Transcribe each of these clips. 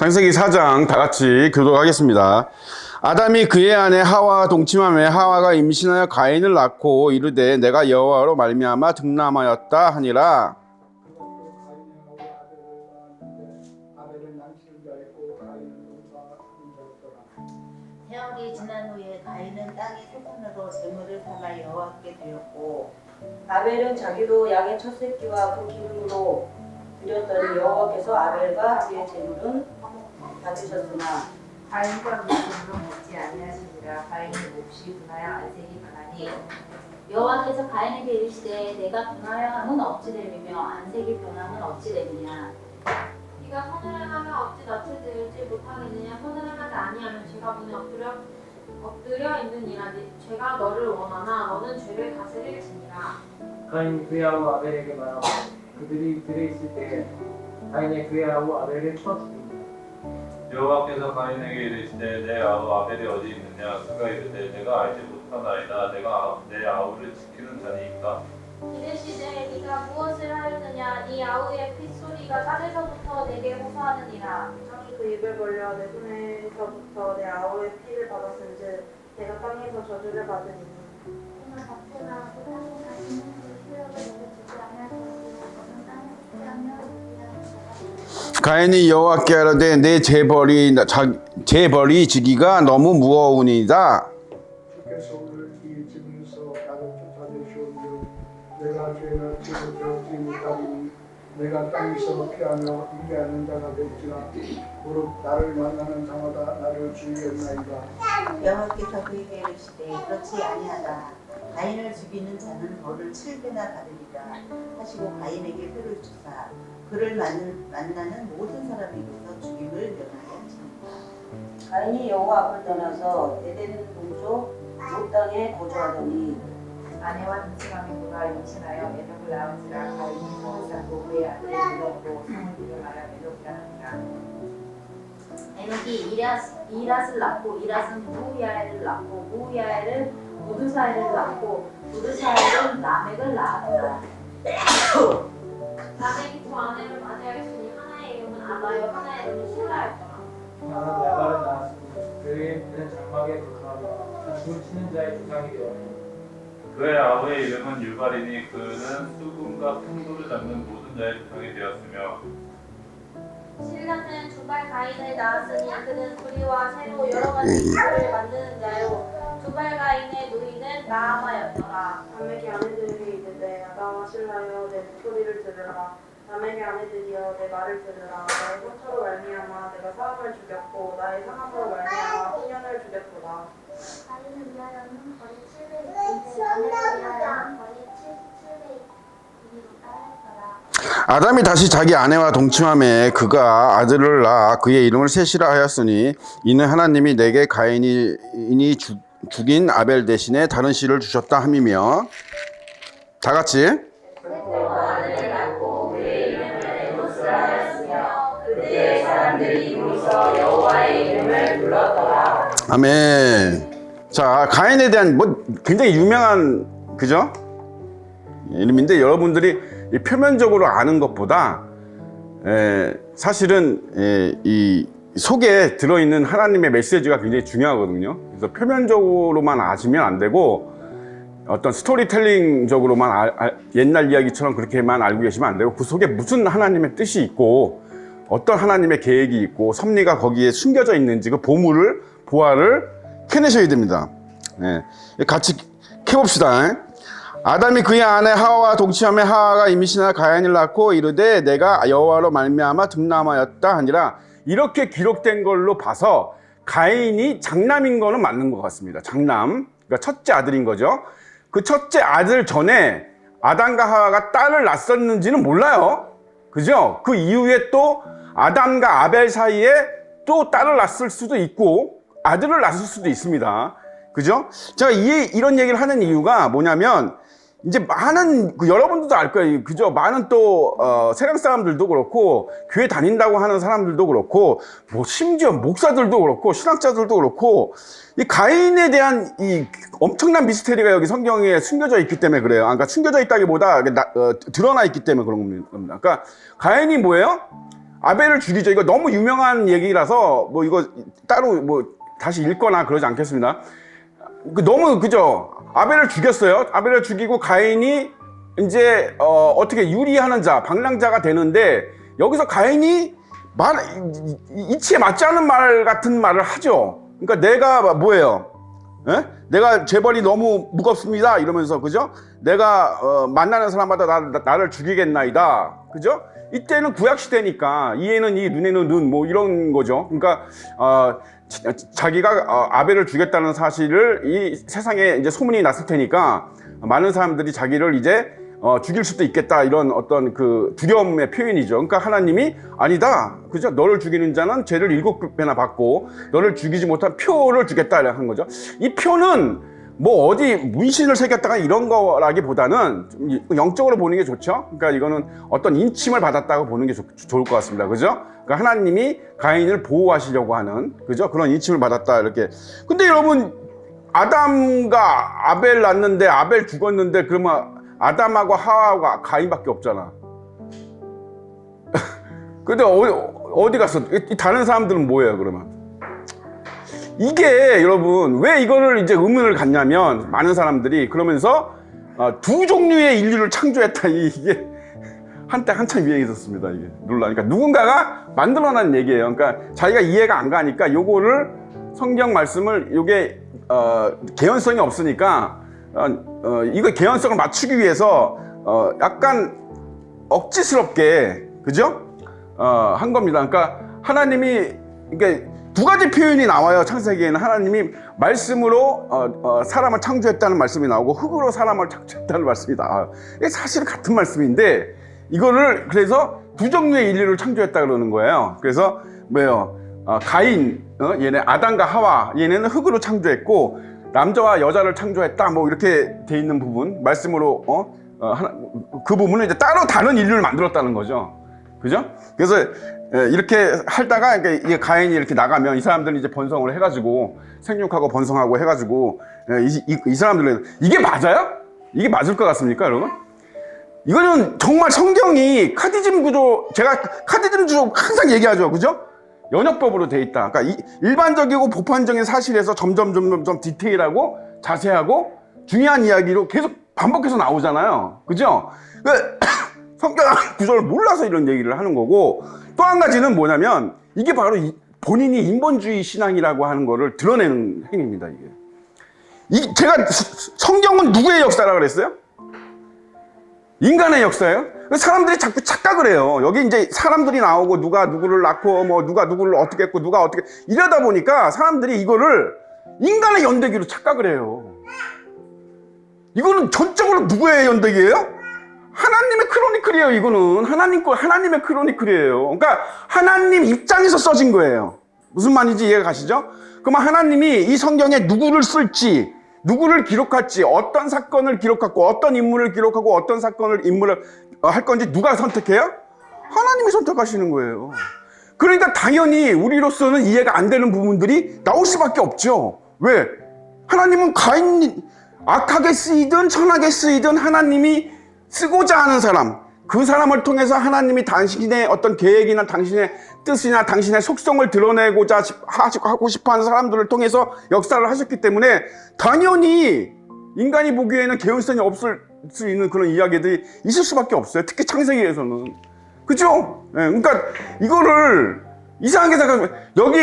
창세기 4장 다 같이 교독하겠습니다. 아담이 그의 아내 하와와 동침하며 하와가 임신하여 가인을 낳고 이르되 내가 여호와로 말미암아 득남하였다 하니라. 세월이 지난 후에 가인은 땅의 소산으로 제물을 삼아 여호와께 드렸고 아벨은 자기도 양의 첫 새끼와 그 기름으로 드렸더니 여호와께서 아벨과 그의 제물은 받으셨으나 가인과 그의 제물은 먹지 아니하시니라. 가인이 몹시 분하여 안색이 변하니 여호와께서 가인에게 이르시되 내가 분하여 함은 어찌 됨이며 안색이 변함은 어찌 됨이냐. 네가 선을 행하면 어찌 낯을 들지 못하겠느냐. 선을 행하지 아니하면 죄가 문에 엎드려 있느니라. 죄가 너를 원하나 너는 죄를 다스릴지니라. 가인이 그의 아우 아벨에게 말하고 그들이 들에 있을 때에 가인이 그의 아우 아벨을 쳐 죽인다. 여호와께서 가인에게 이르시되 내 아우 아벨이 어디 있느냐. 그가 이르되 내가 알지 못하나이다. 내가 내 아우를 지키는 자니이까. 이르시되 네가 무엇을 하였느냐. 네 아우의 핏소리가 땅에서부터 내게 호소하느니라. 땅이 그 입을 벌려 내 손에서부터 내 아우의 피를 받았은즉 내가 땅에서 저주를 받으니 가인이 여호와께 하되 내 재벌이 지기가 너무 무거우니이다. 주께서 오늘 이 집에서 나를 쫓아내시오니 내가 죄를 지고 배우지 못하니 내가 땅에서 피하며 인계하는 자가 될지라. 무릇 나를 만나는 자마다 나를 죽이겠나이다. 여호와께서 그에게 이르시되 그렇지 아니하다. 가인을 죽이는 자는 벌을 7배나 받으리라 하시고 가인에게 표를 주사 그를 만나는 모든 사람에게서 죽임을 명하게 하시니라. 가인이 여호와 앞을 떠나서 에덴 동쪽 롯 땅에 거주하더니 아내와 동침하며 그가 임신하여 에녹을 낳은지라. 가인이 성을 쌓고 그의 아들을 이름으로 성을 이름하여 에녹이라 하니라. 에녹이 이랏을 낳고 이랏은 무후야엘을 낳고 무후야엘은 무드사엘을 낳고 무드사엘은 라멕을 낳았더라. 라멕이 두 아내를 맞이하였으니 하나의 이름은 아다요 하나의 이름은 실라였더라. 나는 야발을 낳았으니 그의 그는 장막에 거주하며 죽을 치는 자의 조상이 되었고 그의 아우의 이름은 유발이니 그는 수금과 풍도를 잡는 모든 자의 조상이 되었으며 실라는 두발 가인을 낳았으니 그는 구리와 새로 여러 가지 기술을 만드는 자요. 두발 가인의 누이는 나아마였더라. 라멕의 아내들이 이르되 아다와 실라여 내 목소리를 들으라. 라멕의 아내들이여 내 말을 들으라. 나의 혼처로 말미암아 내가 사람을 죽였고 나의 상함으로 말미암아 후년을 죽였도다. 가인을 위하여는 거리 700이지 아내를 위하여는 거리 7700이니 따랐더라. 아담이 다시 자기 아내와 동침하며 그가 아들을 낳아 그의 이름을 셋이라 하였으니 이는 하나님이 내게 가인이 죽인 아벨 대신에 다른 씨를 주셨다 함이며. 다 같이 아멘. 자, 가인에 대한 굉장히 유명한 그죠? 이름인데 여러분들이 표면적으로 아는 것보다 사실은 이 속에 들어있는 하나님의 메시지가 굉장히 중요하거든요. 그래서 표면적으로만 아시면 안 되고 어떤 스토리텔링적으로만 옛날 이야기처럼 그렇게만 알고 계시면 안 되고 그 속에 무슨 하나님의 뜻이 있고 어떤 하나님의 계획이 있고 섭리가 거기에 숨겨져 있는지 그 보화를 캐내셔야 됩니다. 같이 캐봅시다. 아담이 그의 아내 하와와 동침하며 하와가 임신하여 가인을 낳고 이르되 내가 여호와로 말미암아 득남하였다 하니라. 이렇게 기록된 걸로 봐서 가인이 장남인 거는 맞는 것 같습니다. 장남, 그러니까 첫째 아들인 거죠. 그 첫째 아들 전에 아담과 하와가 딸을 낳았었는지는 몰라요. 그죠? 그 이후에 또 아담과 아벨 사이에 또 딸을 낳았을 수도 있고 아들을 낳았을 수도 있습니다. 그죠? 제가 이런 얘기를 하는 이유가 뭐냐면 이제 많은 여러분들도 알 거예요. 그죠? 많은 또 세상 사람들도 그렇고 교회 다닌다고 하는 사람들도 그렇고 뭐 심지어 목사들도 그렇고 신학자들도 그렇고 이 가인에 대한 이 엄청난 미스테리가 여기 성경에 숨겨져 있기 때문에 그래요. 그러니까 숨겨져 있다기보다 드러나 있기 때문에 그런 겁니다. 그러니까 가인이 뭐예요? 아벨을 죽이죠. 이거 너무 유명한 얘기라서 뭐 이거 따로 뭐 다시 읽거나 그러지 않겠습니다. 너무 그죠? 아벨을 죽였어요. 아벨을 죽이고 가인이 이제 어떻게 유리하는 자, 방랑자가 되는데 여기서 가인이 이치에 맞지 않은 말 같은 말을 하죠. 그러니까 내가 뭐예요? 에? 내가 재벌이 너무 무겁습니다. 이러면서 그죠? 내가 만나는 사람마다 나를 죽이겠나이다. 그죠? 이때는 구약 시대니까 이에는 이, 눈에는 눈, 뭐 이런 거죠. 그러니까 자기가 아벨을 죽였다는 사실을 이 세상에 이제 소문이 났을 테니까 많은 사람들이 자기를 이제 죽일 수도 있겠다 이런 어떤 그 두려움의 표현이죠. 그러니까 하나님이 아니다, 그죠? 너를 죽이는 자는 죄를 7배나 받고 너를 죽이지 못한 표를 주겠다 한 거죠. 이 표는 뭐 어디 문신을 새겼다가 이런 거라기보다는 좀 영적으로 보는 게 좋죠. 그러니까 이거는 어떤 인침을 받았다고 보는 게 좋을 것 같습니다. 그죠? 그러니까 하나님이 가인을 보호하시려고 하는, 그죠? 그런 인침을 받았다 이렇게. 근데 여러분, 아담과 아벨 낳는데 아벨 죽었는데 그러면 아담하고 하와가 가인밖에 없잖아. 근데 어디 갔어? 다른 사람들은 뭐예요 그러면? 이게 여러분 왜 이거를 이제 의문을 갖냐면 많은 사람들이 그러면서 두 종류의 인류를 창조했다, 이게 한때 한참 유행했었습니다. 이게 논란. 그러니까 누군가가 만들어낸 얘기예요. 그러니까 자기가 이해가 안 가니까 요거를 성경 말씀을 요게 개연성이 없으니까 이거 개연성을 맞추기 위해서 약간 억지스럽게, 그죠? 한 겁니다. 그러니까 하나님이, 그러니까 두 가지 표현이 나와요. 창세기에는 하나님이 말씀으로 사람을 창조했다는 말씀이 나오고 흙으로 사람을 창조했다는 말씀이 나와요. 이게 사실은 같은 말씀인데 이거를 그래서 두 종류의 인류를 창조했다 그러는 거예요. 그래서 뭐예요? 가인, 얘네 아담과 하와, 얘네는 흙으로 창조했고 남자와 여자를 창조했다, 뭐 이렇게 돼 있는 부분 말씀으로 그 부분은 이제 따로 다른 인류를 만들었다는 거죠. 그죠? 그래서 이렇게 하다가 이게 가인이 이렇게 나가면 이 사람들은 이제 번성을 해가지고 생육하고 번성하고 해가지고 이 사람들은 이게 맞아요? 이게 맞을 것 같습니까, 여러분? 이거는 정말 성경이 카디즘 구조, 제가 카디즘 구조 항상 얘기하죠, 그죠? 연역법으로 돼 있다. 그러니까 일반적이고 보편적인 사실에서 점점 디테일하고 자세하고 중요한 이야기로 계속 반복해서 나오잖아요, 그죠? 성경 구조를 몰라서 이런 얘기를 하는 거고, 또 한 가지는 뭐냐면 이게 바로 본인이 인본주의 신앙이라고 하는 거를 드러내는 행위입니다. 이게 제가 성경은 누구의 역사라고 그랬어요? 인간의 역사예요. 사람들이 자꾸 착각을 해요. 여기 이제 사람들이 나오고 누가 누구를 낳고 뭐 누가 누구를 어떻게 했고 누가 어떻게 이러다 보니까 사람들이 이거를 인간의 연대기로 착각을 해요. 이거는 전적으로 누구의 연대기예요? 하나님의 크로니클이에요. 이거는 하나님의 크로니클이에요. 그러니까 하나님 입장에서 써진 거예요. 무슨 말인지 이해가 가시죠? 그러면 하나님이 이 성경에 누구를 쓸지, 누구를 기록할지, 어떤 사건을 기록하고 어떤 인물을 기록하고 어떤 인물을 할 건지 누가 선택해요? 하나님이 선택하시는 거예요. 그러니까 당연히 우리로서는 이해가 안 되는 부분들이 나올 수밖에 없죠. 왜? 하나님은 가인, 악하게 쓰이든 선하게 쓰이든 하나님이 쓰고자 하는 사람, 그 사람을 통해서 하나님이 당신의 어떤 계획이나 당신의 뜻이나 당신의 속성을 드러내고자 하고 싶어하는 사람들을 통해서 역사를 하셨기 때문에 당연히 인간이 보기에는 개연성이 없을 수 있는 그런 이야기들이 있을 수밖에 없어요. 특히 창세기에서는. 그죠? 네, 그러니까 이거를 이상하게 생각하면 여기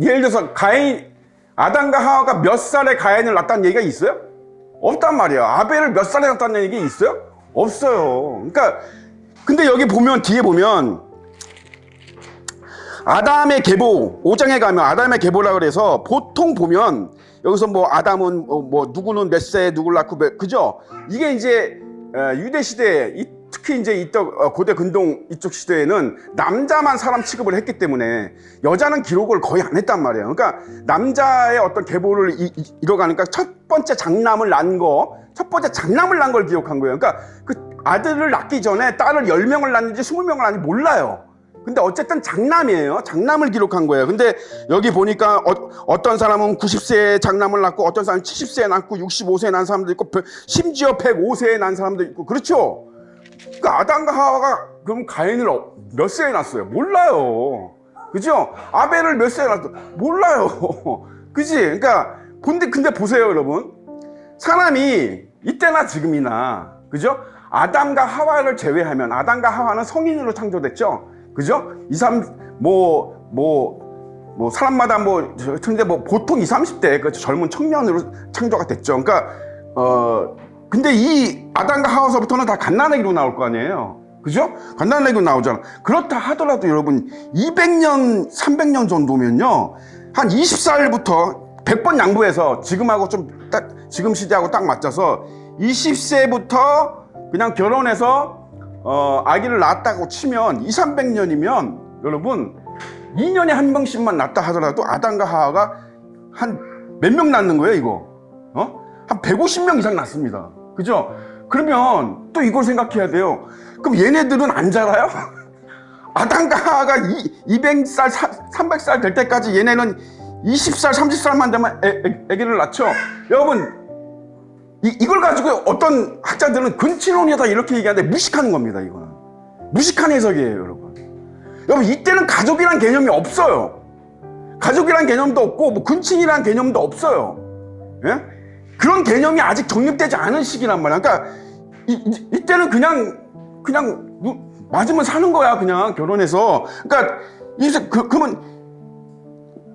예를 들어서 아담과 하와가 몇 살에 가인을 낳았다는 얘기가 있어요? 없단 말이야. 아벨을 몇 살에 낳았다는 얘기 있어요? 없어요. 그러니까 근데 여기 보면 뒤에 보면 아담의 계보 5장에 가면 아담의 계보라 그래서 보통 보면 여기서 뭐 아담은 뭐 누구는 몇 세에 누구를 낳고 그죠? 이게 이제 유대 시대 특히 이제 고대 근동 이쪽 시대에는 남자만 사람 취급을 했기 때문에 여자는 기록을 거의 안 했단 말이에요. 그러니까 남자의 어떤 계보를 이뤄가니까 첫 번째 장남을 낳은 걸 기록한 거예요. 그러니까 그 아들을 낳기 전에 딸을 10명을 낳는지 20명을 낳는지 몰라요. 근데 어쨌든 장남이에요. 장남을 기록한 거예요. 근데 여기 보니까 어떤 사람은 90세에 장남을 낳고 어떤 사람은 70세에 낳고 65세에 낳은 사람도 있고 심지어 105세에 낳은 사람도 있고 그렇죠. 그러니까 아담과 하와가 그럼 가인을 몇 세에 낳았어요? 몰라요. 그죠? 아벨을 몇 세에 낳았어요? 몰라요. 그지? 그러니까 근데 보세요, 여러분. 사람이 이때나 지금이나, 그죠? 아담과 하와를 제외하면, 아담과 하와는 성인으로 창조됐죠? 그죠? 사람마다 근데 보통 20, 30대, 그 젊은 청년으로 창조가 됐죠. 그러니까, 근데 이 아담과 하와서부터는 다 갓난아기로 나올 거 아니에요. 그죠? 갓난아기로 나오잖아. 그렇다 하더라도 여러분, 200년, 300년 정도면요, 한 20살부터 100번 양보해서 지금하고 지금 시대하고 딱 맞춰서 20세부터 그냥 결혼해서 아기를 낳았다고 치면 200~300년이면 여러분 2년에 한 명씩만 낳았다 하더라도 아담과 하와가 한 몇 명 낳는 거예요, 이거? 한 150명 이상 낳습니다. 그죠? 그러면 또 이걸 생각해야 돼요. 그럼 얘네들은 안 자라요? 아담과 하와가 200살, 300살 될 때까지 얘네는 20살, 30살만 되면 아기를 낳죠? 여러분, 이걸 가지고 어떤 학자들은 근친혼이다 이렇게 얘기하는데 무식하는 겁니다, 이거는. 무식한 해석이에요, 여러분. 여러분, 이때는 가족이란 개념이 없어요. 가족이란 개념도 없고, 근친이란 개념도 없어요. 예? 그런 개념이 아직 정립되지 않은 시기란 말이야. 그러니까, 이때는 그냥, 맞으면 사는 거야, 그냥, 결혼해서. 그러니까, 그러면,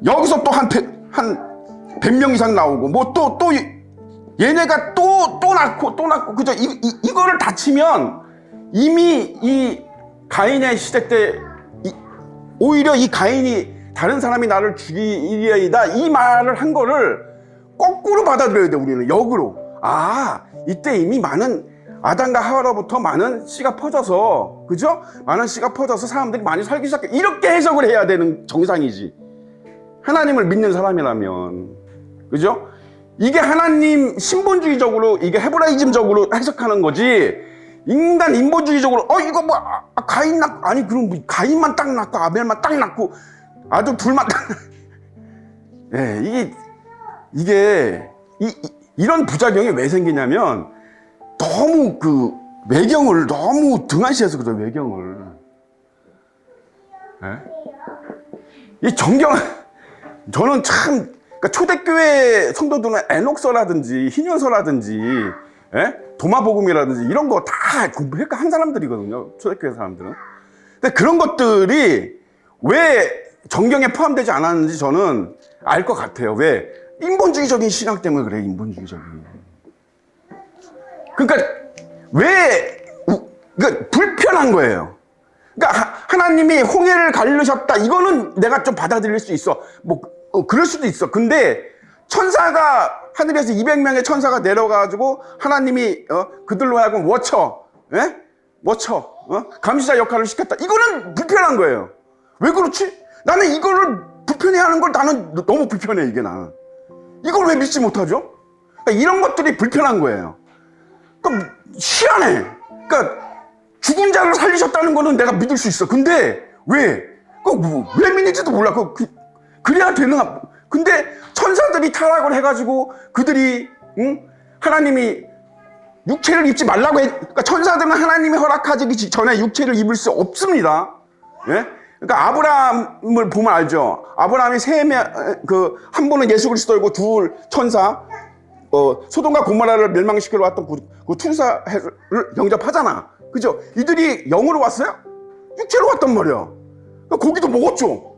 여기서 또 한 100명 이상 나오고, 얘네가 또 낳고, 그죠? 이거를 다 치면, 이미 이 가인의 시대 때, 오히려 이 가인이 다른 사람이 나를 죽이리이다, 이 말을 한 거를 거꾸로 받아들여야 돼, 우리는. 역으로. 이때 이미 아담과 하와로부터 많은 씨가 퍼져서, 그죠? 많은 씨가 퍼져서 사람들이 많이 살기 시작해. 이렇게 해석을 해야 되는 정상이지. 하나님을 믿는 사람이라면. 그죠? 이게 하나님 신본주의적으로, 이게 헤브라이즘적으로 해석하는 거지, 인간 인본주의적으로, 이거 가인 낳고, 아니, 그럼 가인만 딱 낳고, 아벨만 딱 낳고, 아들 둘만 딱, 예, 이런 부작용이 왜 생기냐면, 너무 외경을 너무 등한시해서 그래요, 외경을. 예? 이 정경, 저는 참, 그러니까 초대교회 성도들은 에녹서라든지 희년서라든지, 예? 도마복음이라든지 이런 거 다 공부했고 한 사람들이거든요, 초대교회 사람들은. 근데 그런 것들이 왜 정경에 포함되지 않았는지 저는 알 것 같아요. 왜? 인본주의적인 신앙 때문에 그래, 인본주의적인. 그러니까 그러니까 불편한 거예요. 그러니까 하나님이 홍해를 가르셨다, 이거는 내가 좀 받아들일 수 있어. 그럴 수도 있어. 근데 천사가 하늘에서 200명의 천사가 내려가지고 하나님이 그들로 하여금 감시자 역할을 시켰다. 이거는 불편한 거예요. 왜 그렇지? 나는 이거를 불편해하는 걸 나는 너무 불편해, 이게 나는. 이걸 왜 믿지 못하죠? 그러니까 이런 것들이 불편한 거예요. 그러니까 희한해. 그러니까 죽은 자를 살리셨다는 거는 내가 믿을 수 있어. 근데 왜 믿는지도 몰라. 그래야 되는. 근데 천사들이 타락을 해가지고 그들이 하나님이 육체를 입지 말라고 그러니까 천사들은 하나님이 허락하기 전에 육체를 입을 수 없습니다. 예? 그러니까 아브라함을 보면 알죠. 아브라함이 한 분은 예수 그리스도이고 둘 천사, 소돔과 고모라를 멸망시키러 왔던 그 투사를 영접하잖아. 그죠? 이들이 영으로 왔어요? 육체로 왔단 말이야. 그러니까 고기도 먹었죠.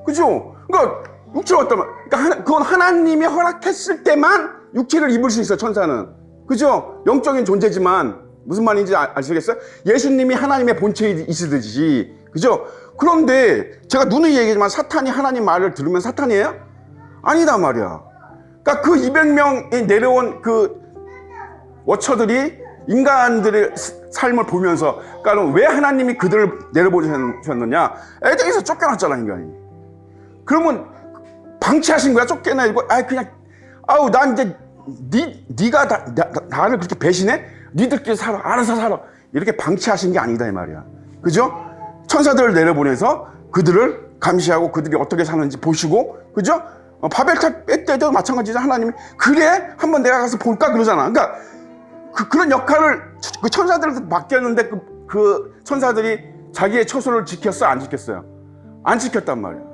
그죠? 그러니까 육체로 왔단 말이야. 그러니까 그건 하나님이 허락했을 때만 육체를 입을 수 있어, 천사는. 그죠? 영적인 존재지만, 무슨 말인지 아시겠어요? 예수님이 하나님의 본체에 있으듯이. 그죠? 그런데 제가 누누이 얘기하지만 사탄이 하나님 말을 들으면 사탄이에요? 아니다 말이야. 그러니까 그 200명이 내려온 그 워처들이 인간들의 삶을 보면서, 그러니까 왜 하나님이 그들을 내려보셨느냐? 에덴에서 쫓겨났잖아, 인간이. 그러면 방치하신 거야? 쫓겨내고, 난 이제 네가 나를 그렇게 배신해? 니들끼리 살아, 알아서 살아. 이렇게 방치하신 게 아니다, 이 말이야. 그죠? 천사들을 내려보내서 그들을 감시하고 그들이 어떻게 사는지 보시고, 그죠? 바벨탑 때도 마찬가지죠. 하나님이 그래? 한번 내가 가서 볼까? 그러잖아. 그러니까 그런 역할을 그 천사들한테 맡겼는데 그 천사들이 자기의 처소를 지켰어, 안 지켰어요? 안 지켰단 말이에요.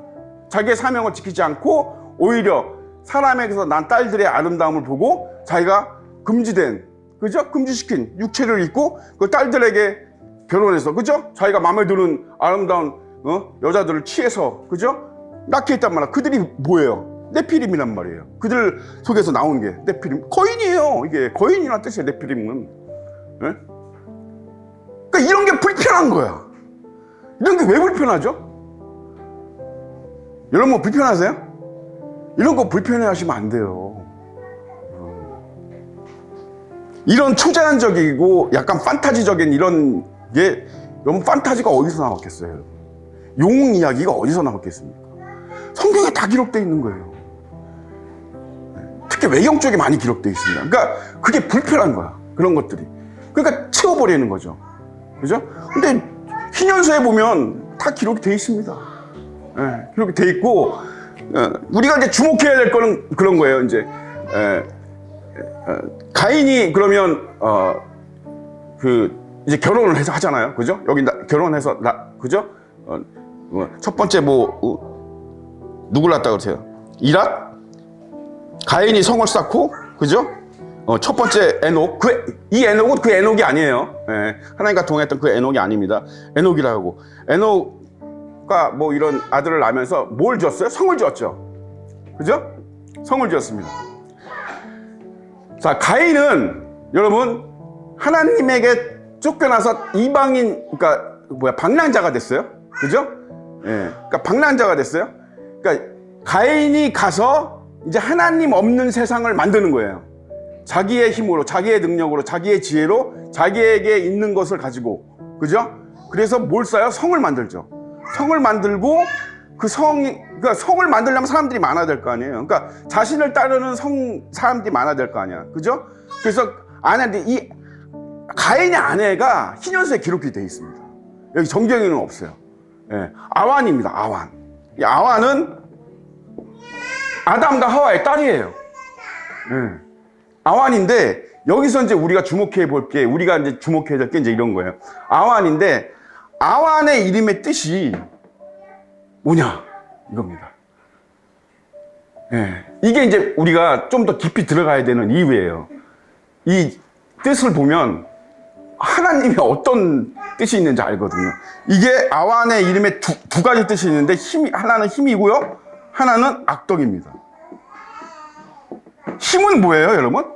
자기의 사명을 지키지 않고 오히려 사람에게서 난 딸들의 아름다움을 보고 자기가 금지된, 그죠? 금지시킨 육체를 입고 그 딸들에게 결혼해서, 그죠? 자기가 마음에 드는 아름다운 여자들을 취해서, 그죠? 낳게 했단 말이야. 그들이 뭐예요? 네피림이란 말이에요. 그들 속에서 나오는 게 네피림. 거인이에요. 이게 거인이란 뜻이에요. 네피림은. 예? 그러니까 이런 게 불편한 거야. 이런 게 왜 불편하죠? 여러분 뭐 불편하세요? 이런 거 불편해 하시면 안 돼요. 이런 초자연적이고 약간 판타지적인 이런 게, 여러분 판타지가 어디서 나왔겠어요? 용 이야기가 어디서 나왔겠습니까? 성경에 다 기록되어 있는 거예요. 특히 외경 쪽에 많이 기록되어 있습니다. 그러니까 그게 불편한 거야. 그런 것들이. 그러니까 채워버리는 거죠. 그죠? 근데 희년서에 보면 다 기록이 되어 있습니다. 예, 기록이 되어 있고, 우리가 이제 주목해야 될 거는 그런 거예요. 이제 가인이 그러면 이제 결혼을 해서 하잖아요. 그죠? 여기 결혼해서 그죠? 첫 번째 누굴 낳았다 그러세요? 이랏? 가인이 성을 쌓고, 그죠? 첫 번째 에녹. 이 에녹은 그 에녹이 아니에요. 예, 하나님과 동행했던 그 에녹이 아닙니다. 에녹이라고. 에녹과 뭐 이런 아들을 낳으면서 뭘 줬어요? 성을 줬죠. 그죠? 성을 줬습니다. 자, 가인은 여러분 하나님에게 쫓겨나서 이방인, 그러니까 방랑자가 됐어요. 그죠? 예, 그러니까 방랑자가 됐어요. 그러니까 가인이 가서 이제 하나님 없는 세상을 만드는 거예요. 자기의 힘으로, 자기의 능력으로, 자기의 지혜로, 자기에게 있는 것을 가지고, 그죠? 그래서 뭘 쌓아요? 성을 만들죠. 성을 만들고 그러니까 성을 만들려면 사람들이 많아야 될 거 아니에요. 그러니까 자신을 따르는 사람들이 많아야 될 거 아니야. 그죠? 그래서 이 가인의 아내가 희년서에 기록이 되어 있습니다. 여기 정경에는 없어요. 예, 아완입니다. 아완. 이 아완은 아담과 하와의 딸이에요. 예. 아완인데 여기서 이제 우리가 주목해 볼 게, 우리가 이제 주목해야 될 게 이제 이런 거예요. 아완인데 아완의 이름의 뜻이 뭐냐? 이겁니다. 예. 이게 이제 우리가 좀 더 깊이 들어가야 되는 이유예요. 이 뜻을 보면 하나님이 어떤 뜻이 있는지 알거든요. 이게 아완의 이름에 두 가지 뜻이 있는데 하나는 힘이고요. 하나는 악덕입니다. 힘은 뭐예요, 여러분?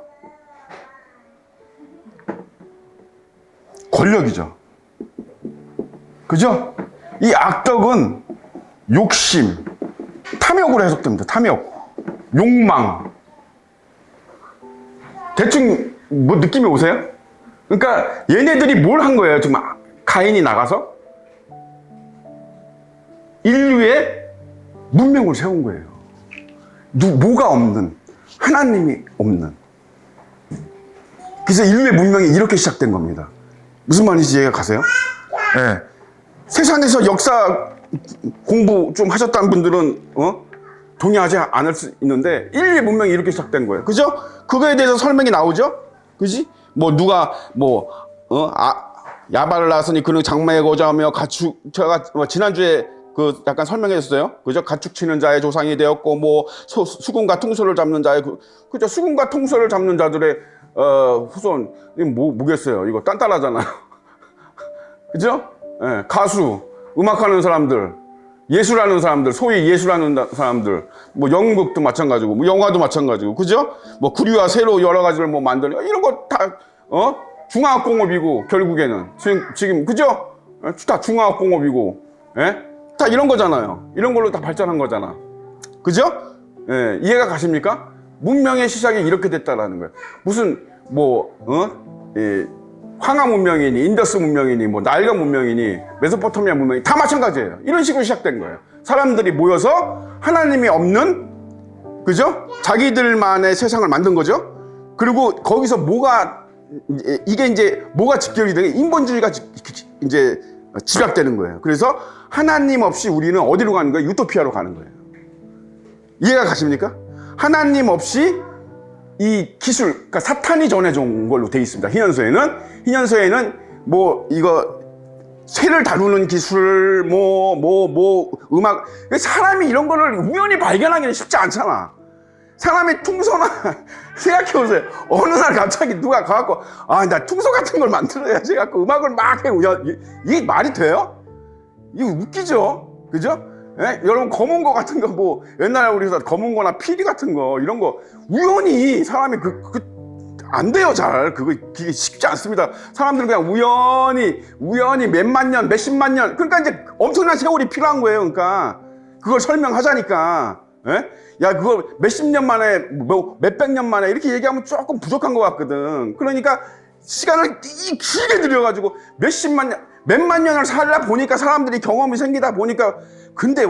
권력이죠. 그죠? 이 악덕은 욕심, 탐욕으로 해석됩니다. 탐욕, 욕망. 대충 뭐 느낌이 오세요? 그러니까 얘네들이 뭘 한 거예요? 지금 가인이 나가서 인류의 문명을 세운 거예요. 뭐가 없는, 하나님이 없는. 그래서 인류의 문명이 이렇게 시작된 겁니다. 무슨 말인지 이해가 가세요? 네. 세상에서 역사 공부 좀 하셨다는 분들은 동의하지 않을 수 있는데 인류의 문명이 이렇게 시작된 거예요. 그죠? 그거에 대해서 설명이 나오죠? 그지? 뭐 누가 야발을 낳았으니 그는 장막에 거주하며 제가 지난주에 약간 설명했어요. 그죠? 가축 치는 자의 조상이 되었고, 뭐 수군과 통솔을 잡는 자의 그죠? 수군과 통솔을 잡는 자들의 후손. 뭐겠어요? 이거 딴딴하잖아요. 그죠? 예, 가수, 음악하는 사람들, 예술하는 사람들, 소위 예술하는 사람들, 뭐 연극도 마찬가지고, 뭐 영화도 마찬가지고, 그죠? 뭐 구리와 새로 여러 가지를 뭐 만드는 이런 거 다 중화학공업이고, 결국에는 지금 그죠? 다 중화학공업이고, 예? 다 이런 거잖아요. 이런 걸로 다 발전한 거잖아. 그죠? 예, 이해가 가십니까? 문명의 시작이 이렇게 됐다라는 거예요. 무슨 황하 문명이니, 인더스 문명이니, 뭐 나일강 문명이니, 메소포타미아 문명이 다 마찬가지예요. 이런 식으로 시작된 거예요. 사람들이 모여서 하나님이 없는, 그죠? 자기들만의 세상을 만든 거죠. 그리고 거기서 이게 이제 뭐가 직결이 되는, 인본주의가 이제 집약되는 거예요. 그래서 하나님 없이 우리는 어디로 가는 거예요? 유토피아로 가는 거예요. 이해가 가십니까? 하나님 없이 이 기술, 그러니까 사탄이 전해준 걸로 되어 있습니다. 희년서에는 뭐 이거 새를 다루는 기술, 음악. 사람이 이런 거를 우연히 발견하기는 쉽지 않잖아. 사람이 퉁소나, 생각해보세요. 어느 날 갑자기 누가 가갖고, 나 퉁소 같은 걸 만들어야지. 갖고 음악을 막 해. 이게 말이 돼요? 이거 웃기죠? 그죠? 예? 여러분, 검은 거 같은 거, 옛날에 우리가 검은 거나 피리 같은 거, 이런 거, 우연히 사람이 안 돼요, 잘. 그게 쉽지 않습니다. 사람들은 그냥 우연히 몇만 년, 몇십만 년, 그러니까 이제 엄청난 세월이 필요한 거예요. 그러니까. 그걸 설명하자니까. 예? 야, 그걸 몇십 년 만에, 몇백 년 만에 이렇게 얘기하면 조금 부족한 것 같거든. 그러니까 시간을 길게 들여가지고 몇만 년을 살다 보니까 사람들이 경험이 생기다 보니까 근데,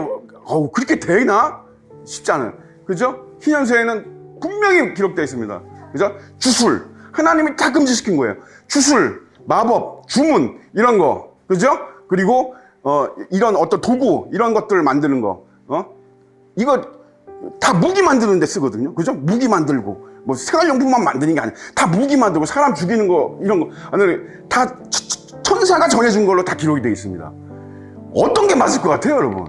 그렇게 되나? 쉽지 않아요. 그죠? 희년서에는 분명히 기록되어 있습니다. 그죠? 주술. 하나님이 다 금지시킨 거예요. 주술, 마법, 주문, 이런 거. 그죠? 그리고, 이런 어떤 도구, 이런 것들을 만드는 거. 이거 다 무기 만드는 데 쓰거든요. 그죠? 무기 만들고. 생활용품만 만드는 게 아니야. 다 무기 만들고, 사람 죽이는 거, 이런 거. 다 천사가 정해준 걸로 다 기록이 되어 있습니다. 어떤 게 맞을 것 같아요, 여러분?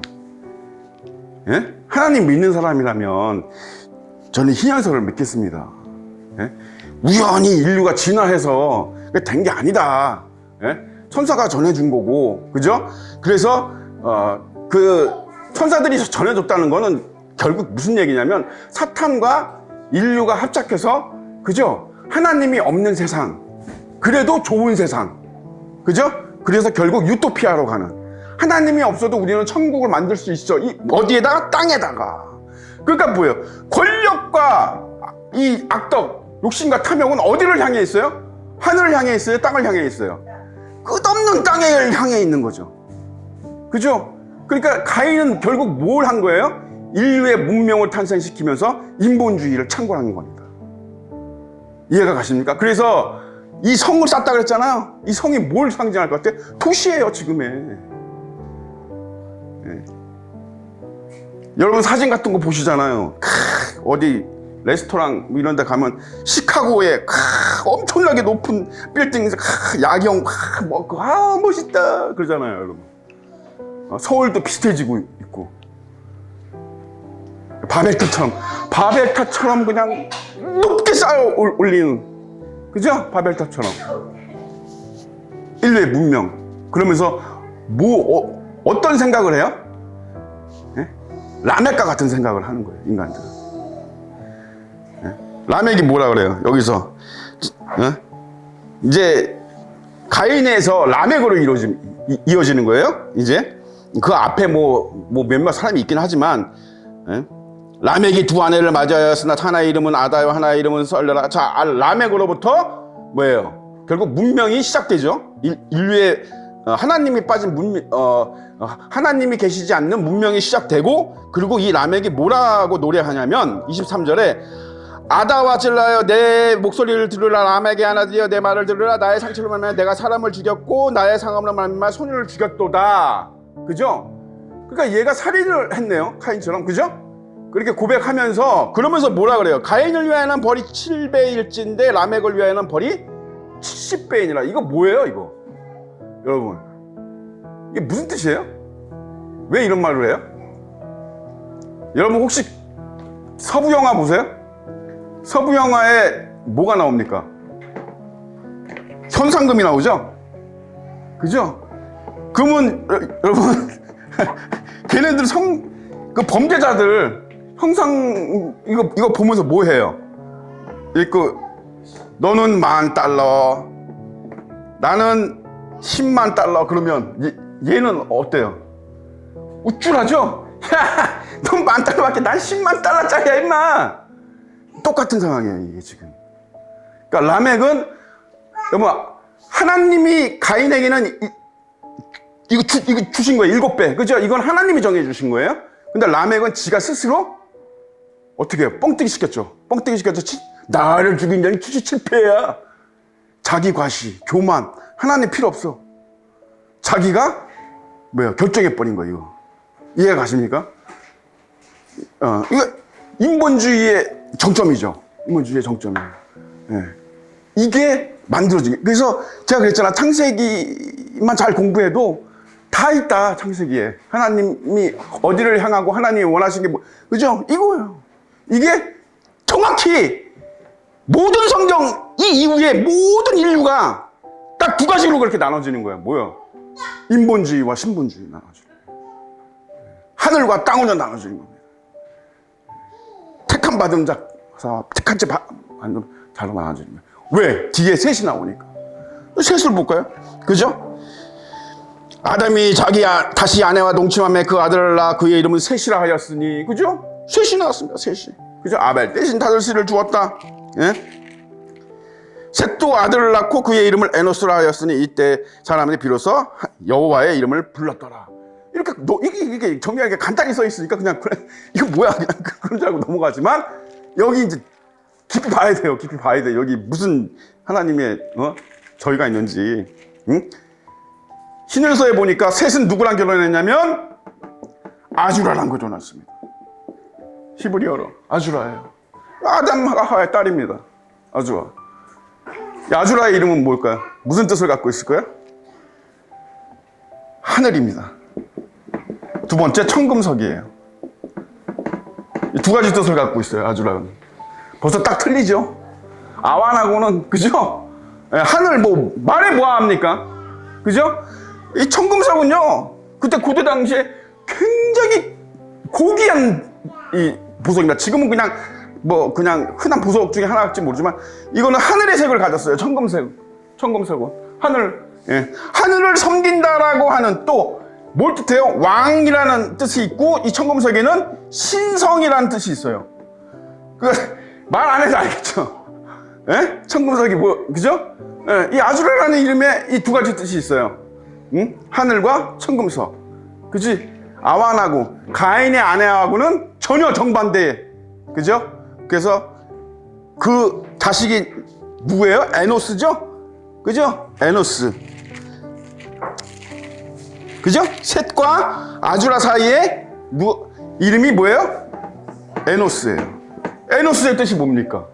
예? 하나님 믿는 사람이라면 저는 희년서를 믿겠습니다. 예? 우연히 인류가 진화해서 된 게 아니다. 예? 천사가 전해준 거고, 그죠? 그래서 그 천사들이 전해줬다는 거는 결국 무슨 얘기냐면 사탄과 인류가 합작해서, 그죠? 하나님이 없는 세상, 그래도 좋은 세상, 그죠? 그래서 결국 유토피아로 가는, 하나님이 없어도 우리는 천국을 만들 수 있어. 어디에다가? 땅에다가. 그러니까 뭐예요? 권력과 이 악덕, 욕심과 탐욕은 어디를 향해 있어요? 하늘을 향해 있어요? 땅을 향해 있어요? 끝없는 땅을 향해 있는 거죠. 그죠? 그러니까 가인은 결국 뭘 한 거예요? 인류의 문명을 탄생시키면서 인본주의를 창궐한 겁니다. 이해가 가십니까? 그래서 이 성을 쌓았다 그랬잖아요. 이 성이 뭘 상징할 것 같아요? 도시예요, 지금의. 네. 여러분 사진 같은 거 보시잖아요. 어디 레스토랑 이런 데 가면 시카고에 엄청나게 높은 빌딩에서 야경 멋있다 그러잖아요, 여러분. 서울도 비슷해지고 있고, 바벨탑처럼 그냥 높게 쌓여 올리는, 그죠? 바벨탑처럼 인류의 문명. 그러면서 어떤 생각을 해요? 예? 라멕과 같은 생각을 하는 거예요, 인간들은. 예? 라멕이 뭐라 그래요? 여기서 이제 가인에서 라멕으로 이어지는 거예요. 이제 그 앞에 몇몇 사람이 있긴 하지만, 예? 라멕이 두 아내를 맞이하였으나 하나의 이름은 아다요 하나의 이름은 썰레라. 자, 라멕으로부터 뭐예요? 결국 문명이 시작되죠. 인류의 하나님이 빠진 하나님이 계시지 않는 문명이 시작되고, 그리고 이 라멕이 뭐라고 노래하냐면 23절에 아다와 질라여 내 목소리를 들으라. 라멕의 아나들이여 내 말을 들으라. 나의 상처로 말미암아 내가 사람을 죽였고 나의 상함으로 말미암아 소년을 죽였도다. 그죠? 그러니까 얘가 살인을 했네요, 카인처럼. 그죠? 그렇게 고백하면서, 그러면서 뭐라 그래요? 가인을 위하여는 벌이 7배일진데 라멕을 위하여는 벌이 70배이니라. 이거 뭐예요, 이거? 여러분, 이게 무슨 뜻이에요? 왜 이런 말을 해요? 여러분 혹시 서부 영화 보세요? 서부 영화에 뭐가 나옵니까? 현상금이 나오죠? 그죠? 그러면 여러분 걔네들 그 범죄자들 이거 보면서 뭐 해요? 너는 $10,000, 나는 $100,000. 그러면 얘는 어때요? 우쭐하죠? 야, 넌 $10,000밖에 난 $100,000짜리야 임마. 똑같은 상황이에요, 이게 지금. 그러니까 라멕은 여러분, 하나님이 가인에게는 이거 주신 거예요. 7배. 그죠? 이건 하나님이 정해 주신 거예요. 근데 라멕은 지가 스스로 어떻게 해요? 뻥뜨기 시켰죠. 나를 죽인 자는 77패야. 자기 과시, 교만, 하나님 필요 없어. 자기가 결정해버린 거예요, 이거. 이해가 가십니까? 이거 인본주의의 정점이죠. 인본주의의 정점이에요. 예. 이게 만들어진 게. 그래서 제가 그랬잖아. 창세기 창세기만 잘 공부해도 다 있다. 창세기에 하나님이 어디를 향하고 하나님이 원하시는 게 뭐, 그죠? 이거예요. 이게 정확히 모든 성경 이 이후에 모든 인류가 딱 두 가지로 그렇게 나눠지는 거예요. 뭐야? 인본주의와 신본주의 나눠지는 거예요. 하늘과 땅으로 나눠지는 겁니다. 택함 받은 자와 택한 자 자로 나눠지는 거예요. 왜? 뒤에 셋이 나오니까. 셋을 볼까요? 그죠? 아담이 자기 다시 아내와 동침함에 그 아들을 낳아 그의 이름은 셋이라 하였으니, 그죠? 셋이 나왔습니다. 셋이. 그죠? 아벨 대신 다섯을 주었다. 예? 셋도 아들을 낳고 그의 이름을 에노스라 하였으니 이때 사람들이 비로소 여호와의 이름을 불렀더라. 이렇게 이게 정리하게 간단히 써 있으니까 그냥 그래, 이거 뭐야 그냥 그런 줄 알고 넘어가지만 여기 이제 깊이 봐야 돼요. 깊이 봐야 돼. 여기 무슨 하나님의 저희가 있는지. 응? 신일서에 보니까 셋은 누구랑 결혼했냐면 아주라랑 결혼했습니다. 히브리어로 아주라예요. 아담과 하와의 딸입니다. 아주라. 아주라의 이름은 뭘까요? 무슨 뜻을 갖고 있을까요? 하늘입니다. 두 번째 청금석이에요. 이 두 가지 뜻을 갖고 있어요. 아주라는. 벌써 딱 틀리죠? 아완하고는, 그죠? 하늘 뭐 말해 뭐합니까? 그죠? 이 청금석은요, 그때 고대 당시에 굉장히 고귀한 이 보석입니다. 지금은 그냥 흔한 보석 중에 하나일지 모르지만 이거는 하늘의 색을 가졌어요. 청금색은 하늘. 예. 하늘을 섬긴다라고 하는 또 뭘 뜻해요? 왕이라는 뜻이 있고 이 청금석에는 신성이라는 뜻이 있어요. 말 안 해도 알겠죠? 예? 청금석이 뭐, 그죠? 예. 이 아주라라는 이름에 이 두 가지 뜻이 있어요. 응? 하늘과 청금석. 그치? 아완하고 가인의 아내하고는 전혀 정반대. 그죠? 그래서 그 자식이 누구예요? 에노스죠? 그죠? 에노스. 그죠? 셋과 아주라 사이에 이름이 뭐예요? 에노스예요. 에노스의 뜻이 뭡니까?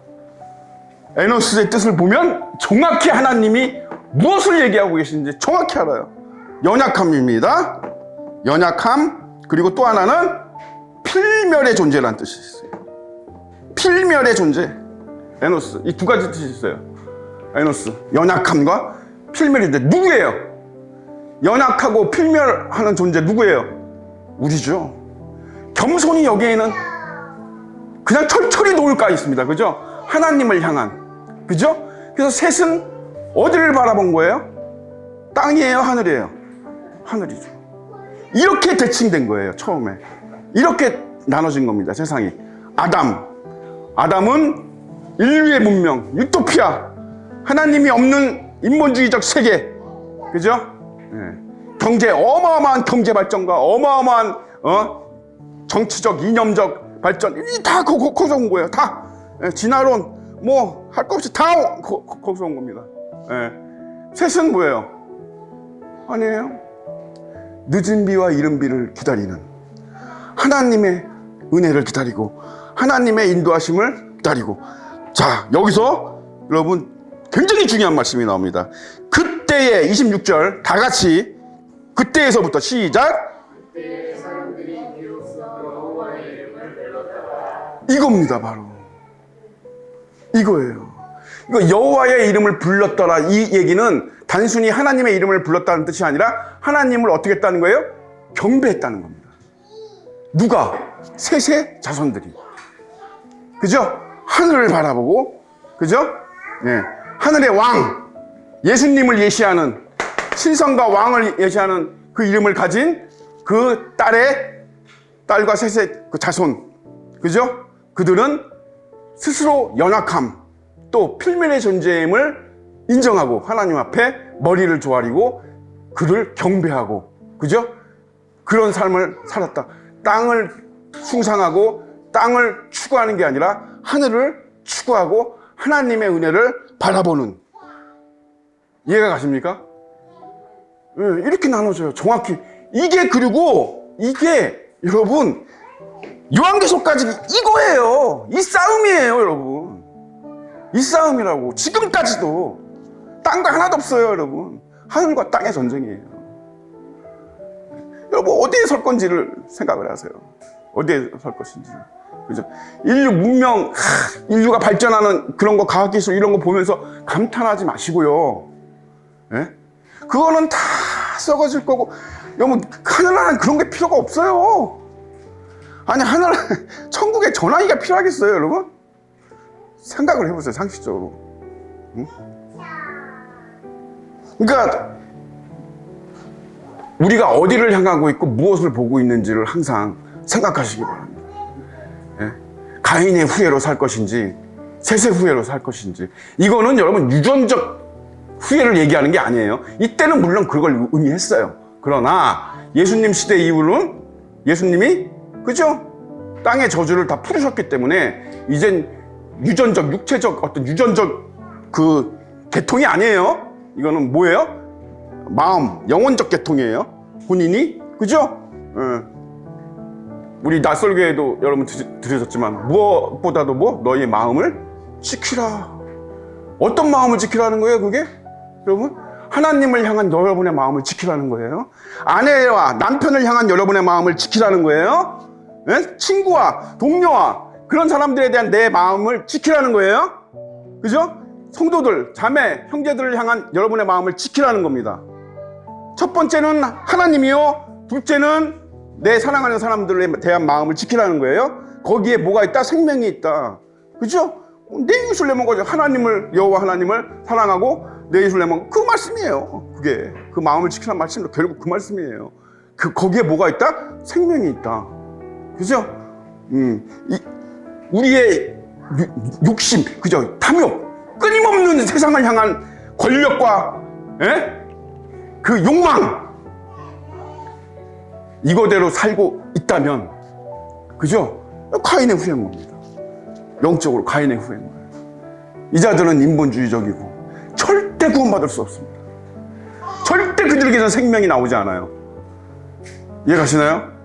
에노스의 뜻을 보면 정확히 하나님이 무엇을 얘기하고 계시는지 정확히 알아요. 연약함입니다. 연약함. 그리고 또 하나는 필멸의 존재라는 뜻이 있어요. 필멸의 존재. 에노스. 이 두 가지 뜻이 있어요. 에노스. 연약함과 필멸의 존재. 누구예요? 연약하고 필멸하는 존재 누구예요? 우리죠. 겸손히 여기에는 그냥 철철이 놓을까 있습니다. 그죠? 하나님을 향한. 그죠? 그래서 셋은 어디를 바라본 거예요? 땅이에요? 하늘이에요? 하늘이죠. 이렇게 대칭된 거예요. 처음에. 이렇게 나눠진 겁니다. 세상이. 아담은 인류의 문명, 유토피아, 하나님이 없는 인본주의적 세계. 그죠? 예. 어마어마한 경제 발전과 어마어마한 정치적, 이념적 발전, 이 다 거기서 온 거예요. 다. 예. 진화론, 뭐, 할 거 없이 다 거기서 온 겁니다. 예. 셋은 뭐예요? 아니에요. 늦은 비와 이른 비를 기다리는 하나님의 은혜를 기다리고 하나님의 인도하심을 기다리고. 자, 여기서 여러분 굉장히 중요한 말씀이 나옵니다. 그때의 26절 다 같이 그때에서부터 시작. 이겁니다. 바로 이거예요. 이거 여호와의 이름을 불렀더라. 이 얘기는 단순히 하나님의 이름을 불렀다는 뜻이 아니라 하나님을 어떻게 했다는 거예요? 경배했다는 겁니다. 누가? 셋의 자손들이. 그죠? 하늘을 바라보고, 그죠? 네. 하늘의 왕, 예수님을 예시하는, 신성과 왕을 예시하는 그 이름을 가진 그 딸과 셋의 그 자손. 그죠? 그들은 스스로 연약함, 또 필면의 존재임을 인정하고 하나님 앞에 머리를 조아리고 그를 경배하고, 그죠? 그런 삶을 살았다. 땅을 숭상하고 땅을 추구하는 게 아니라 하늘을 추구하고 하나님의 은혜를 바라보는. 이해가 가십니까? 네, 이렇게 나눠져요. 정확히. 그리고 이게 여러분 요한계시까지 이거예요. 이 싸움이에요, 여러분. 이 싸움이라고. 지금까지도 딴 거 하나도 없어요, 여러분. 하늘과 땅의 전쟁이에요. 여러분 어디에 설 건지를 생각을 하세요. 어디에 설 것인지. 그죠? 인류 문명, 인류가 발전하는 그런 거, 과학기술 이런 거 보면서 감탄하지 마시고요. 예? 그거는 다 썩어질 거고, 여러분, 하늘나라는 그런 게 필요가 없어요. 아니, 천국에 전화기가 필요하겠어요, 여러분? 생각을 해보세요, 상식적으로. 응? 그러니까, 우리가 어디를 향하고 있고 무엇을 보고 있는지를 항상 생각하시기 바랍니다. 예? 가인의 후예로 살 것인지 셋의 후예로 살 것인지, 이거는 여러분 유전적 후예를 얘기하는 게 아니에요. 이때는 물론 그걸 의미했어요. 그러나 예수님 시대 이후로는 예수님이 그죠? 땅의 저주를 다 풀으셨기 때문에 이젠 유전적, 육체적 어떤 유전적 그 계통이 아니에요. 이거는 뭐예요? 마음, 영혼적 계통이에요. 본인이 그죠? 우리 낯설교회도 여러분 들으셨지만 무엇보다도 너희의 마음을 지키라. 어떤 마음을 지키라는 거예요, 그게? 여러분, 하나님을 향한 여러분의 마음을 지키라는 거예요. 아내와 남편을 향한 여러분의 마음을 지키라는 거예요. 네? 친구와 동료와 그런 사람들에 대한 내 마음을 지키라는 거예요. 그죠? 성도들, 자매, 형제들을 향한 여러분의 마음을 지키라는 겁니다. 첫 번째는 하나님이요, 둘째는 내 사랑하는 사람들에 대한 마음을 지키라는 거예요. 거기에 뭐가 있다? 생명이 있다. 그죠? 내 이웃을 내 먹어줘. 하나님을, 여호와 하나님을 사랑하고 내 이웃을 내 먹어. 그 말씀이에요. 그게 그 마음을 지키라는 말씀도 결국 그 말씀이에요. 거기에 뭐가 있다? 생명이 있다. 그죠? 우리의 욕심, 그죠? 탐욕, 끊임없는 세상을 향한 권력과 그 욕망, 이거대로 살고 있다면, 그죠? 가인의 후예인 겁니다. 영적으로 가인의 후예인 거예요. 이 자들은 인본주의적이고 절대 구원받을 수 없습니다. 절대 그들에게서 생명이 나오지 않아요. 이해가시나요?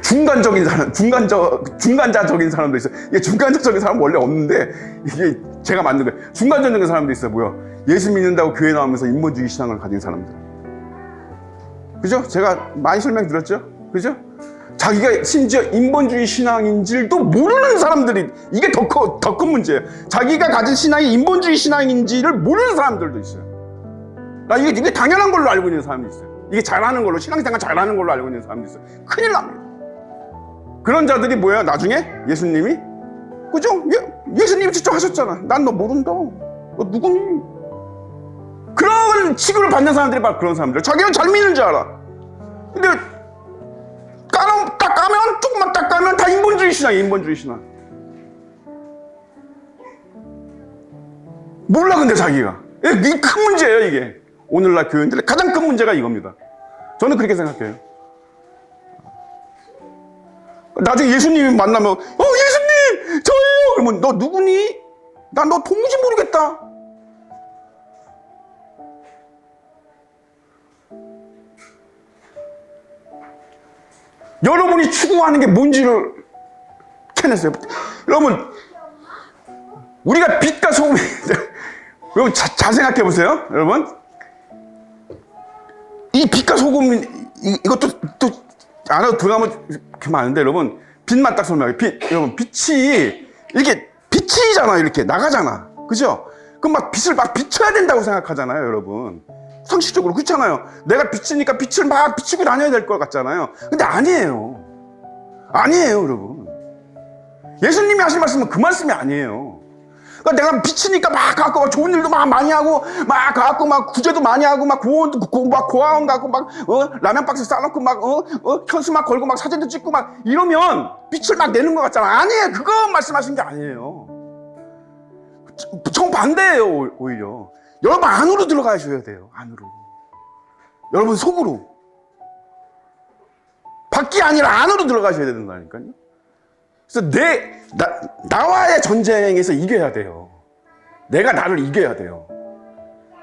중간적인 사람, 중간자적인 사람도 있어요. 이게 중간자적인 사람은 원래 없는데, 이게 제가 만든 거예요. 중간자적인 사람도 있어요. 뭐야? 예수 믿는다고 교회 나오면서 인본주의 신앙을 가진 사람들. 그죠? 제가 많이 설명드렸죠? 그죠? 자기가 심지어 인본주의 신앙인지도 모르는 사람들이, 이게 더 큰 문제예요. 자기가 가진 신앙이 인본주의 신앙인지를 모르는 사람들도 있어요. 나 이게 당연한 걸로 알고 있는 사람도 있어요. 이게 잘하는 걸로, 신앙생활 잘하는 걸로 알고 있는 사람도 있어요. 큰일 납니다. 그런 자들이 뭐야? 나중에 예수님이, 그죠? 예수님이 직접 하셨잖아. 난 너 모른다. 너 누구니? 그런 취급을 받는 사람들이 바로 그런 사람들. 자기는 잘 믿는 줄 알아. 근데 딱 까면, 조금만 딱 까면 다 인본주의 신앙이에요. 인본주의 신앙. 몰라, 근데 자기가. 이게 큰 문제예요, 이게. 오늘날 교인들의 가장 큰 문제가 이겁니다. 저는 그렇게 생각해요. 나중에 예수님이 만나면, 예수님! 저예요! 그러면 너 누구니? 난 너 도무지 모르겠다. 여러분이 추구하는 게 뭔지를 캐냈어요. 여러분, 우리가 빛과 소금이, 여러분 잘 생각해 보세요. 여러분, 이 빛과 소금, 이것도 또 안으로 들어가면 그렇게 많은데, 여러분, 빛만 딱 설명해요. 여러분, 빛이 이렇게 비치잖아. 이렇게 나가잖아. 그죠? 그럼 막 빛을 막 비춰야 된다고 생각하잖아요, 여러분. 상식적으로 그렇잖아요. 내가 비치니까 빛을 막 비치고 다녀야 될 것 같잖아요. 근데 아니에요. 아니에요, 여러분. 예수님이 하신 말씀은 그 말씀이 아니에요. 그러니까 내가 비치니까 막 가고 막 좋은 일도 막 많이 하고 막 가고 막 구제도 많이 하고 막 막 고아원 가고 막 라면 박스 싸놓고 막 현수 막 걸고 막 사진도 찍고 막 이러면 빛을 막 내는 것 같잖아. 아니에요. 그거 말씀하신 게 아니에요. 정반대예요, 오히려. 여러분 안으로 들어가셔야 돼요. 안으로. 여러분 속으로. 밖이 아니라 안으로 들어가셔야 된다니까요. 그래서 나와의 전쟁에서 이겨야 돼요. 내가 나를 이겨야 돼요.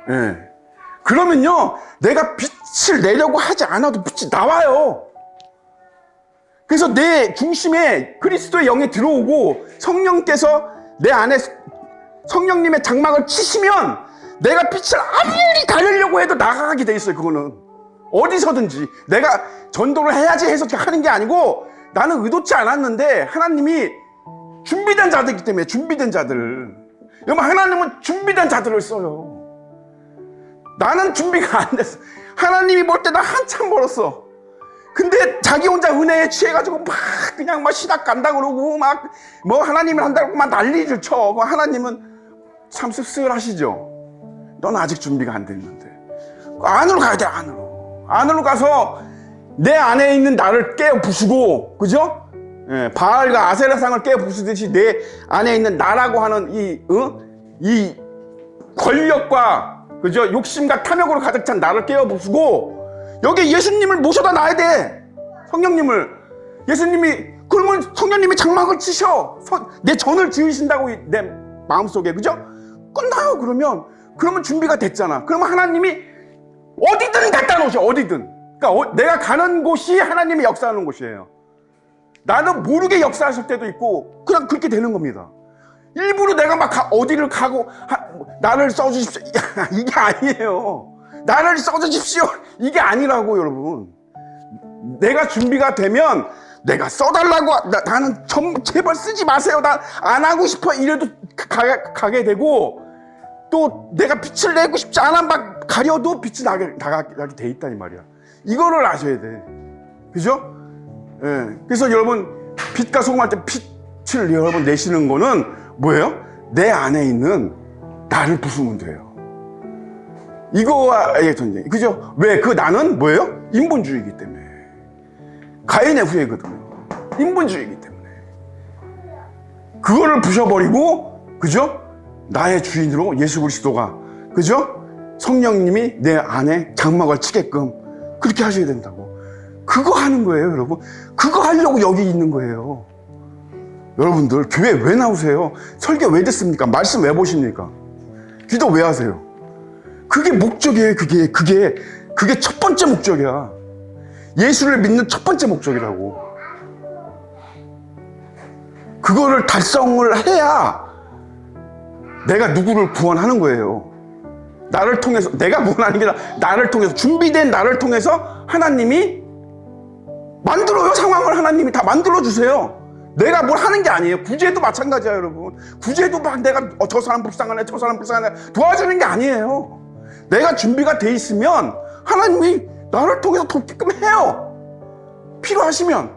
예. 그러면요, 내가 빛을 내려고 하지 않아도 빛이 나와요. 그래서 내 중심에 그리스도의 영이 들어오고 성령께서 내 안에 성령님의 장막을 치시면 내가 빛을 아무리 가리려고 해도 나가게 돼 있어요. 그거는 어디서든지 내가 전도를 해야지 해서 하는 게 아니고 나는 의도치 않았는데 하나님이 준비된 자들이기 때문에 준비된 자들. 여러분 하나님은 준비된 자들을 써요. 나는 준비가 안 됐어. 하나님이 볼 때 나 한참 멀었어. 근데 자기 혼자 은혜에 취해가지고 막 그냥 막 시닥 간다 그러고 막 뭐 하나님을 한다고 막 난리를 쳐. 하나님은 참 씁쓸하시죠. 넌 아직 준비가 안 됐는데 안으로 가야 돼. 안으로 가서 내 안에 있는 나를 깨어 부수고, 그죠? 예, 바알과 아세라상을 깨어 부수듯이 내 안에 있는 나라고 하는 이 권력과, 그죠? 욕심과 탐욕으로 가득 찬 나를 깨어 부수고, 여기 예수님을 모셔다 놔야 돼. 성령님을. 예수님이, 그러면 성령님이 장막을 치셔. 내 전을 지으신다고 내 마음속에, 그죠? 끝나요. 그러면 준비가 됐잖아. 그러면 하나님이 어디든 갖다 놓으셔. 어디든. 그러니까 내가 가는 곳이 하나님이 역사하는 곳이에요. 나는 모르게 역사하실 때도 있고 그냥 그렇게 되는 겁니다. 일부러 내가 막 어디를 가고 나를 써주십시오 이게 아니에요. 나를 써주십시오 이게 아니라고. 여러분, 내가 준비가 되면 내가 써달라고 나는 제발 쓰지 마세요 나 안 하고 싶어 이래도 가게 되고, 또 내가 빛을 내고 싶지 않아 막 가려도 빛이 나게 돼 있다 이 말이야. 이거를 아셔야 돼. 그죠? 예. 그래서 여러분 빛과 소금할 때 빛을 여러분 내시는 거는 뭐예요? 내 안에 있는 나를 부수면 돼요. 이거와의 전쟁. 그죠? 왜? 그 나는 뭐예요? 인본주의이기 때문에. 가인의 후예거든요. 인본주의이기 때문에. 그거를 부셔버리고, 그죠? 나의 주인으로 예수 그리스도가, 그죠? 성령님이 내 안에 장막을 치게끔 그렇게 하셔야 된다고. 그거 하는 거예요, 여러분. 그거 하려고 여기 있는 거예요. 여러분들 교회 왜 나오세요? 설교 왜 듣습니까? 말씀 왜 보십니까? 기도 왜 하세요? 그게 목적이에요. 그게 첫 번째 목적이야. 예수를 믿는 첫 번째 목적이라고. 그거를 달성을 해야 내가 누구를 구원하는 거예요. 나를 통해서, 내가 구원하는 게 아니라 나를 통해서, 준비된 나를 통해서 하나님이 만들어요. 상황을 하나님이 다 만들어주세요. 내가 뭘 하는 게 아니에요. 구제도 마찬가지야, 여러분. 구제도 막 내가 저 사람 불쌍하네, 저 사람 불쌍하네 도와주는 게 아니에요. 내가 준비가 돼 있으면 하나님이 나를 통해서 돕게끔 해요. 필요하시면.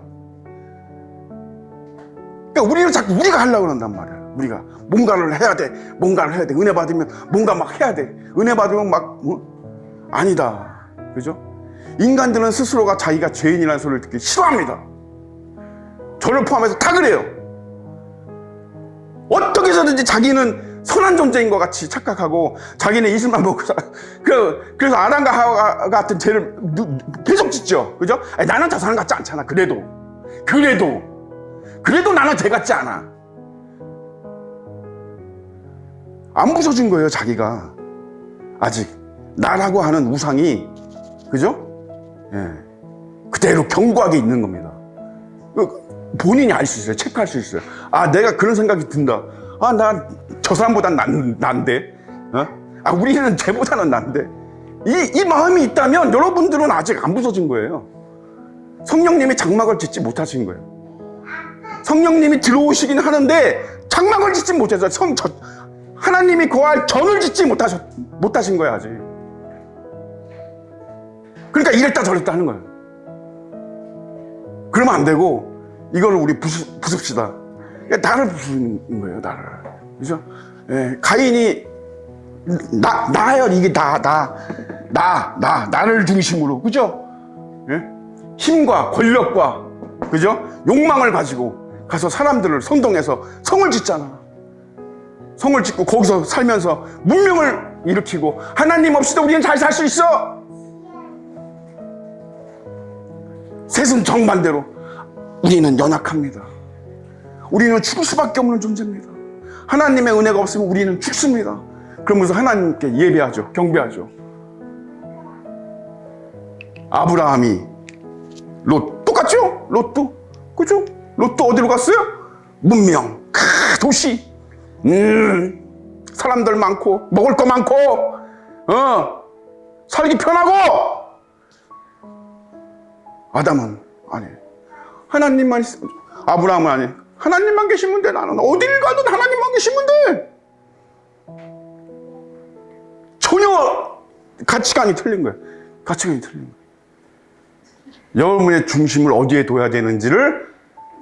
그러니까 우리는 자꾸 우리가 하려고 그런단 말이야. 우리가 뭔가를 해야 돼. 은혜 받으면 뭔가 막 해야 돼. 은혜 받으면 막 아니다. 그죠? 인간들은 스스로가 자기가 죄인이라는 소리를 듣기 싫어합니다. 저를 포함해서 다 그래요. 어떻게 해서든지 자기는 선한 존재인 것 같이 착각하고 자기는 이슬만 먹고 그래서 아담과 하와 같은 죄를 계속 짓죠. 그죠? 아니, 나는 저 사람 같지 않잖아. 그래도 나는 죄 같지 않아. 안 부서진 거예요. 자기가 아직 나라고 하는 우상이, 그죠? 예, 그대로 견고하게 있는 겁니다. 본인이 알 수 있어요. 체크할 수 있어요. 아, 내가 그런 생각이 든다. 아, 나 저 사람보단 난데. 아, 우리는 쟤보다는 난데. 이 마음이 있다면 여러분들은 아직 안 부서진 거예요. 성령님이 장막을 짓지 못하신 거예요. 성령님이 들어오시긴 하는데 장막을 짓지 못해서 하나님이 거할 전을 짓지 못하신 거예요, 아직. 그러니까 이랬다 저랬다 하는 거예요. 그러면 안 되고 이거를 우리 부숩시다. 나를 부수는 거예요, 나를. 그죠? 예, 가인이 나예요. 이게 나를 중심으로, 그죠? 예? 힘과 권력과, 그죠? 욕망을 가지고 가서 사람들을 선동해서 성을 짓잖아. 성을 짓고 거기서 살면서 문명을 일으키고 하나님 없이도 우리는 잘 살 수 있어. 셋은 정반대로 우리는 연약합니다. 우리는 죽을 수밖에 없는 존재입니다. 하나님의 은혜가 없으면 우리는 죽습니다. 그러면서 하나님께 예배하죠. 경배하죠. 아브라함이 롯 똑같죠? 롯도 그죠? 롯도 어디로 갔어요? 문명, 도시, 사람들 많고 먹을 거 많고 살기 편하고. 아담은 아니, 하나님만 있으면, 아브라함은 아니, 하나님만 계시면 돼. 나는 어딜 가든 하나님만 계시면 돼. 전혀 가치관이 틀린 거예요. 가치관이 틀린 거예요. 여러분의 중심을 어디에 둬야 되는지를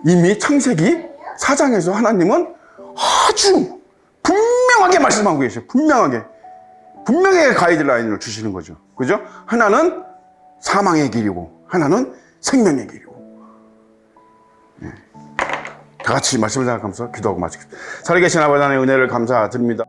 이미 창세기 4장에서 하나님은 아주 분명하게 말씀하고 계셔요. 분명하게 가이드라인을 주시는 거죠. 그죠? 하나는 사망의 길이고 하나는 생명의 길이고. 다 같이 말씀을 생각하면서 기도하고 마치겠습니다. 살아계신 아버지 하나님의 은혜를 감사드립니다.